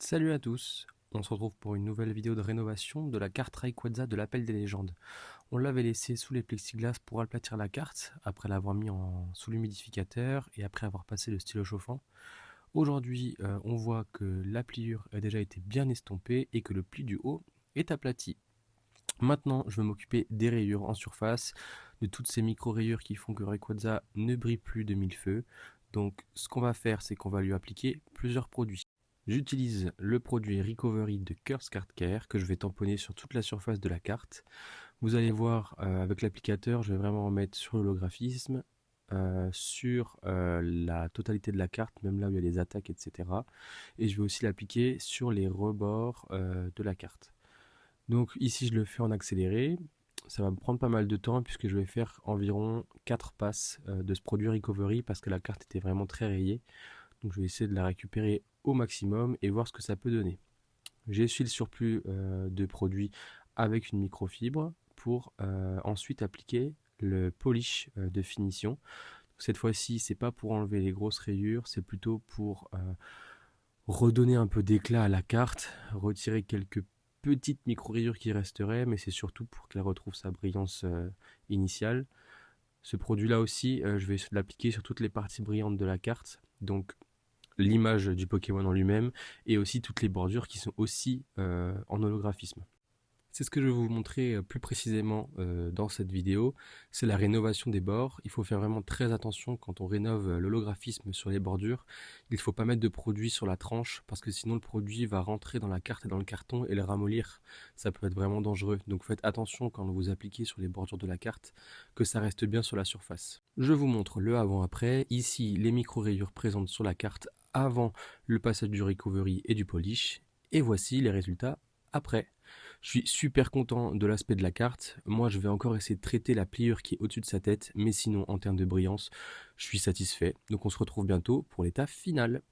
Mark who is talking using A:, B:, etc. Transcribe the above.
A: Salut à tous, on se retrouve pour une nouvelle vidéo de rénovation de la carte Rayquaza de l'Appel des légendes. On l'avait laissé sous les plexiglas pour aplatir la carte, après l'avoir mis sous l'humidificateur et après avoir passé le stylo chauffant. Aujourd'hui, on voit que la pliure a déjà été bien estompée et que le pli du haut est aplati. Maintenant, je vais m'occuper des rayures en surface, de toutes ces micro-rayures qui font que Rayquaza ne brille plus de mille feux. Donc, ce qu'on va faire, c'est qu'on va lui appliquer plusieurs produits. J'utilise le produit Recovery de Curse Card Care que je vais tamponner sur toute la surface de la carte. Vous allez voir avec l'applicateur, je vais vraiment en mettre sur l'holographisme, sur la totalité de la carte, même là où il y a les attaques, etc. Et je vais aussi l'appliquer sur les rebords de la carte. Donc ici je le fais en accéléré, ça va me prendre pas mal de temps puisque je vais faire environ 4 passes de ce produit Recovery parce que la carte était vraiment très rayée. Donc je vais essayer de la récupérer au maximum et voir ce que ça peut donner. J'ai essuyé le surplus de produit avec une microfibre pour ensuite appliquer le polish de finition. Cette fois-ci, c'est pas pour enlever les grosses rayures, c'est plutôt pour redonner un peu d'éclat à la carte, retirer quelques petites micro-rayures qui resteraient, mais c'est surtout pour qu'elle retrouve sa brillance initiale. Ce produit-là aussi, je vais l'appliquer sur toutes les parties brillantes de la carte, donc l'image du Pokémon en lui-même, et aussi toutes les bordures qui sont aussi en holographisme. C'est ce que je vais vous montrer plus précisément dans cette vidéo, c'est la rénovation des bords. Il faut faire vraiment très attention quand on rénove l'holographisme sur les bordures. Il ne faut pas mettre de produit sur la tranche parce que sinon le produit va rentrer dans la carte et dans le carton et le ramollir. Ça peut être vraiment dangereux. Donc faites attention quand vous appliquez sur les bordures de la carte que ça reste bien sur la surface. Je vous montre le avant-après. Ici les micro-rayures présentes sur la carte avant le passage du recovery et du polish. Et voici les résultats après. Je suis super content de l'aspect de la carte. Moi, je vais encore essayer de traiter la pliure qui est au-dessus de sa tête, mais sinon, en termes de brillance, je suis satisfait. Donc, on se retrouve bientôt pour l'état final.